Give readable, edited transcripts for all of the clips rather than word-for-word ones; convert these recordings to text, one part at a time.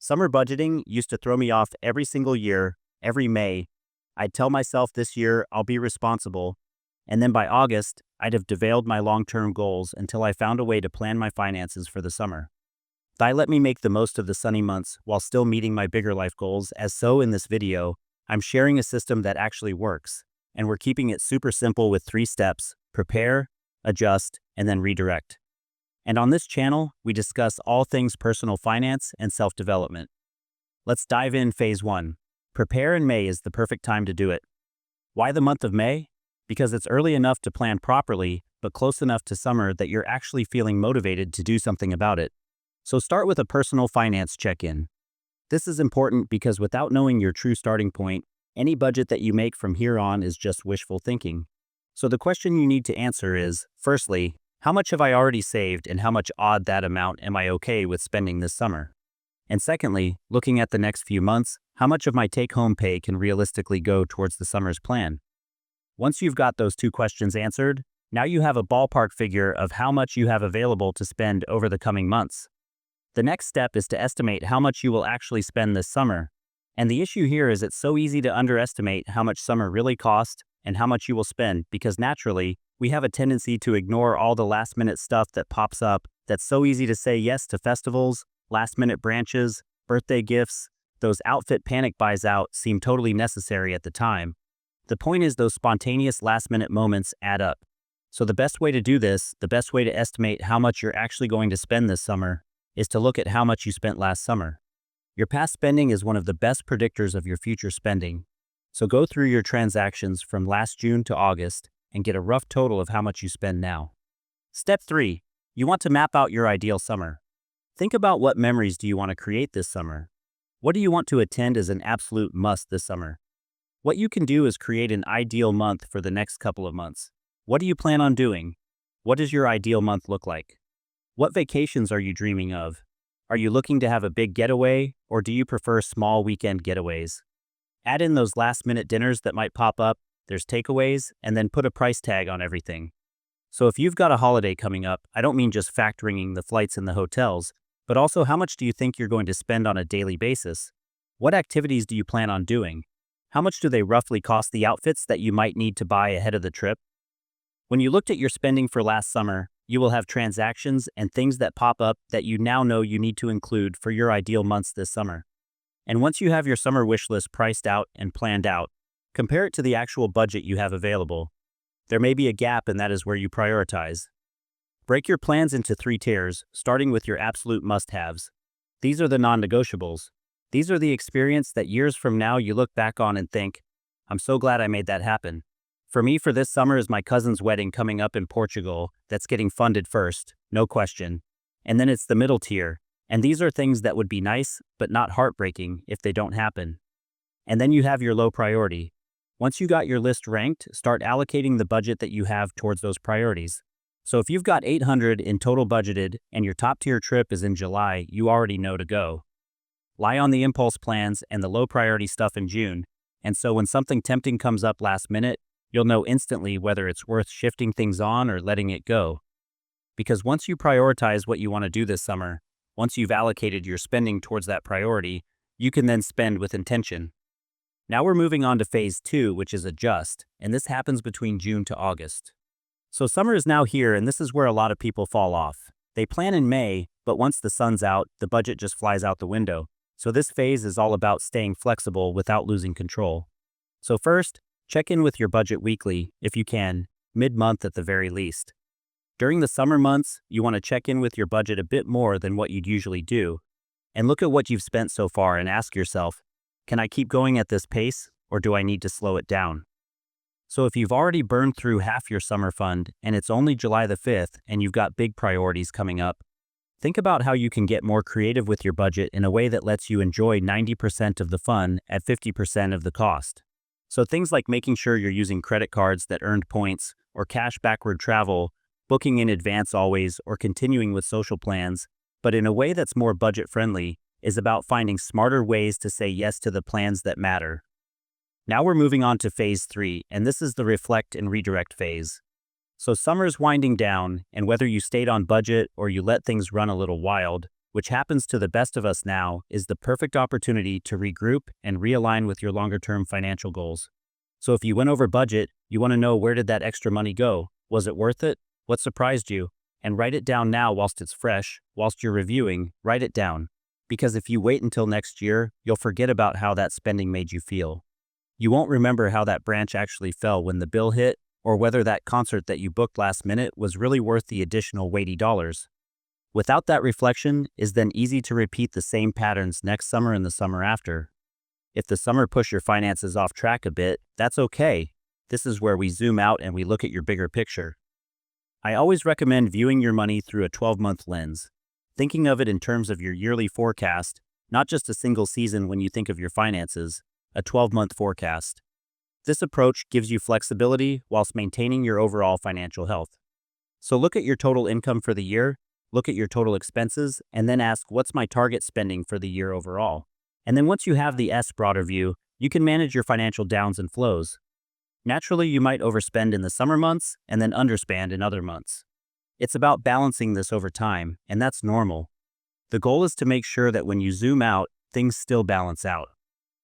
Summer budgeting used to throw me off every single year, every May. I'd tell myself this year I'll be responsible, and then by August, I'd have deveiled my long term goals until I found a way to plan my finances for the summer. That let me make the most of the sunny months while still meeting my bigger life goals, as so in this video, I'm sharing a system that actually works, and we're keeping it super simple with 3 steps: prepare, adjust, and then redirect. And on this channel, we discuss all things personal finance and self-development. Let's dive in. Phase 1. Prepare in May is the perfect time to do it. Why the month of May? Because it's early enough to plan properly, but close enough to summer that you're actually feeling motivated to do something about it. So start with a personal finance check-in. This is important because without knowing your true starting point, any budget that you make from here on is just wishful thinking. So the question you need to answer is, firstly, how much have I already saved and how much odd that amount am I okay with spending this summer? And secondly, looking at the next few months, how much of my take-home pay can realistically go towards the summer's plan? Once you've got those 2 questions answered, now you have a ballpark figure of how much you have available to spend over the coming months. The next step is to estimate how much you will actually spend this summer. And the issue here is it's so easy to underestimate how much summer really costs and how much you will spend because naturally, we have a tendency to ignore all the last-minute stuff that pops up that's so easy to say yes to festivals, last-minute branches, birthday gifts. Those outfit panic buys out seem totally necessary at the time. The point is those spontaneous last-minute moments add up. So the best way to do this, the best way to estimate how much you're actually going to spend this summer, is to look at how much you spent last summer. Your past spending is one of the best predictors of your future spending. So go through your transactions from last June to August and get a rough total of how much you spend now. Step 3. You want to map out your ideal summer. Think about what memories do you want to create this summer. What do you want to attend as an absolute must this summer? What you can do is create an ideal month for the next couple of months. What do you plan on doing? What does your ideal month look like? What vacations are you dreaming of? Are you looking to have a big getaway, or do you prefer small weekend getaways? Add in those last-minute dinners that might pop up, there's takeaways, and then put a price tag on everything. So if you've got a holiday coming up, I don't mean just factoring in the flights and the hotels, but also how much do you think you're going to spend on a daily basis? What activities do you plan on doing? How much do they roughly cost the outfits that you might need to buy ahead of the trip? When you looked at your spending for last summer, you will have transactions and things that pop up that you now know you need to include for your ideal months this summer. And once you have your summer wish list priced out and planned out, compare it to the actual budget you have available. There may be a gap, and that is where you prioritize. Break your plans into 3 tiers, starting with your absolute must-haves. These are the non-negotiables. These are the experience that years from now you look back on and think, I'm so glad I made that happen. For me, for this summer is my cousin's wedding coming up in Portugal that's getting funded first, no question. And then it's the middle tier. And these are things that would be nice, but not heartbreaking if they don't happen. And then you have your low priority. Once you got your list ranked, start allocating the budget that you have towards those priorities. So if you've got $800 in total budgeted and your top tier trip is in July, you already know to go. Lie on the impulse plans and the low priority stuff in June. And so when something tempting comes up last minute, you'll know instantly whether it's worth shifting things on or letting it go. Because once you prioritize what you want to do this summer, once you've allocated your spending towards that priority, you can then spend with intention. Now we're moving on to phase 2, which is adjust, and this happens between June to August. So summer is now here, and this is where a lot of people fall off. They plan in May, but once the sun's out, the budget just flies out the window. So this phase is all about staying flexible without losing control. So first, check in with your budget weekly, if you can, mid-month at the very least. During the summer months, you want to check in with your budget a bit more than what you'd usually do, and look at what you've spent so far and ask yourself, can I keep going at this pace, or do I need to slow it down? So if you've already burned through half your summer fund and it's only July the 5th and you've got big priorities coming up, think about how you can get more creative with your budget in a way that lets you enjoy 90% of the fun at 50% of the cost. So things like making sure you're using credit cards that earned points, or cash backward travel, booking in advance always, or continuing with social plans, but in a way that's more budget-friendly, is about finding smarter ways to say yes to the plans that matter. Now we're moving on to phase 3, and this is the reflect and redirect phase. So summer's winding down, and whether you stayed on budget or you let things run a little wild, which happens to the best of us now, is the perfect opportunity to regroup and realign with your longer-term financial goals. So if you went over budget, you want to know, where did that extra money go? Was it worth it? What surprised you? And write it down now whilst it's fresh. Whilst you're reviewing, write it down. Because if you wait until next year, you'll forget about how that spending made you feel. You won't remember how that branch actually fell when the bill hit, or whether that concert that you booked last minute was really worth the additional weighty dollars. Without that reflection, it's then easy to repeat the same patterns next summer and the summer after. If the summer pushed your finances off track a bit, that's okay. This is where we zoom out and we look at your bigger picture. I always recommend viewing your money through a 12-month lens, thinking of it in terms of your yearly forecast, not just a single season when you think of your finances, a 12-month forecast. This approach gives you flexibility whilst maintaining your overall financial health. So look at your total income for the year, look at your total expenses, and then ask, what's my target spending for the year overall? And then once you have the broader view, you can manage your financial downs and flows. Naturally, you might overspend in the summer months and then underspend in other months. It's about balancing this over time, and that's normal. The goal is to make sure that when you zoom out, things still balance out.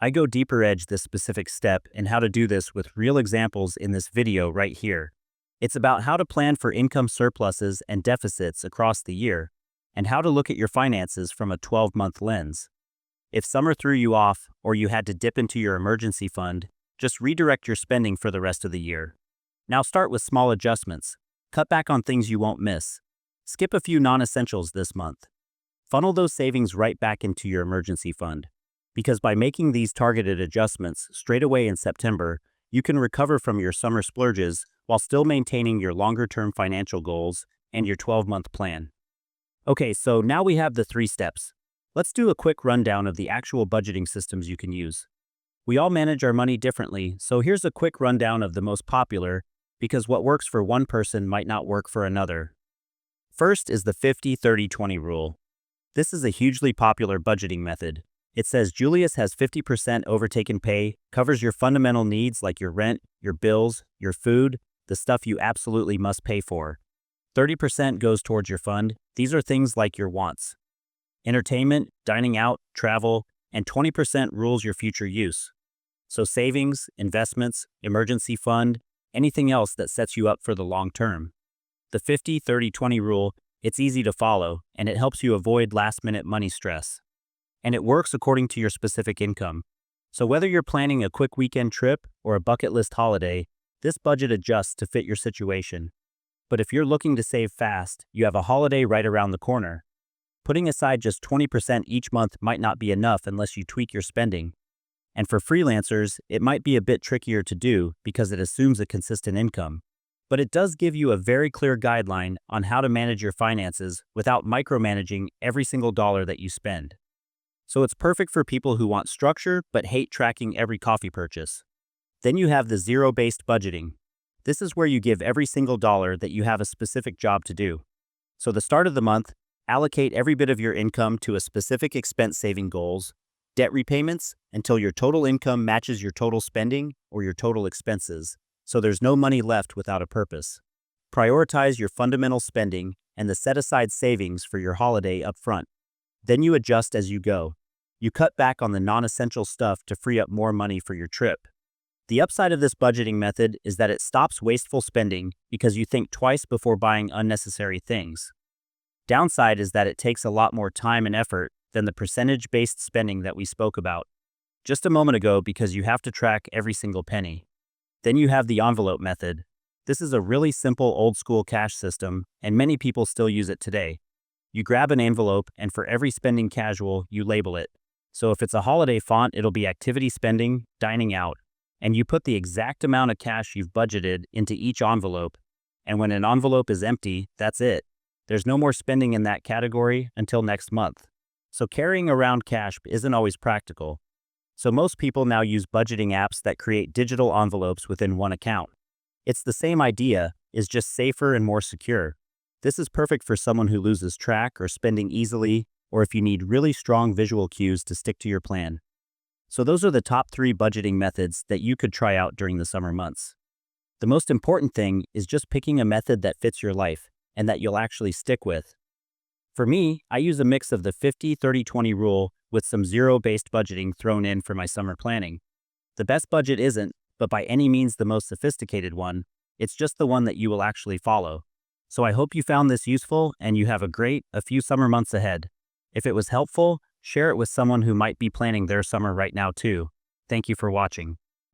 I go deeper edge this specific step and how to do this with real examples in this video right here. It's about how to plan for income surpluses and deficits across the year, and how to look at your finances from a 12-month lens. If summer threw you off, or you had to dip into your emergency fund, just redirect your spending for the rest of the year. Now start with small adjustments. Cut back on things you won't miss. Skip a few non-essentials this month. Funnel those savings right back into your emergency fund. Because by making these targeted adjustments straight away in September, you can recover from your summer splurges while still maintaining your longer-term financial goals and your 12-month plan. Okay, so now we have the 3 steps. Let's do a quick rundown of the actual budgeting systems you can use. We all manage our money differently, so here's a quick rundown of the most popular, because what works for one person might not work for another. First is the 50-30-20 rule. This is a hugely popular budgeting method. It says Julius has 50% overtaken pay, covers your fundamental needs like your rent, your bills, your food, the stuff you absolutely must pay for. 30% goes towards your fund. These are things like your wants. Entertainment, dining out, travel, and 20% rules your future use. So savings, investments, emergency fund, anything else that sets you up for the long term. The 50-30-20 rule, it's easy to follow, and it helps you avoid last-minute money stress. And it works according to your specific income. So whether you're planning a quick weekend trip or a bucket list holiday, this budget adjusts to fit your situation. But if you're looking to save fast, you have a holiday right around the corner. Putting aside just 20% each month might not be enough unless you tweak your spending. And for freelancers, it might be a bit trickier to do because it assumes a consistent income. But it does give you a very clear guideline on how to manage your finances without micromanaging every single dollar that you spend. So it's perfect for people who want structure but hate tracking every coffee purchase. Then you have the zero-based budgeting. This is where you give every single dollar that you have a specific job to do. So the start of the month, allocate every bit of your income to a specific expense-saving goals, debt repayments, until your total income matches your total spending or your total expenses, so there's no money left without a purpose. Prioritize your fundamental spending and the set-aside savings for your holiday up front. Then you adjust as you go. You cut back on the non-essential stuff to free up more money for your trip. The upside of this budgeting method is that it stops wasteful spending because you think twice before buying unnecessary things. Downside is that it takes a lot more time and effort than the percentage-based spending that we spoke about just a moment ago, because you have to track every single penny. Then you have the envelope method. This is a really simple old-school cash system, and many people still use it today. You grab an envelope, and for every spending casual, you label it. So if it's a holiday font, it'll be activity spending, dining out, and you put the exact amount of cash you've budgeted into each envelope, and when an envelope is empty, that's it. There's no more spending in that category until next month. So carrying around cash isn't always practical. So most people now use budgeting apps that create digital envelopes within one account. It's the same idea, is just safer and more secure. This is perfect for someone who loses track or spending easily, or if you need really strong visual cues to stick to your plan. So those are the top 3 budgeting methods that you could try out during the summer months. The most important thing is just picking a method that fits your life and that you'll actually stick with. For me, I use a mix of the 50-30-20 rule with some zero-based budgeting thrown in for my summer planning. The best budget isn't, but by any means the most sophisticated one, it's just the one that you will actually follow. So I hope you found this useful and you have a few summer months ahead. If it was helpful, share it with someone who might be planning their summer right now too. Thank you for watching.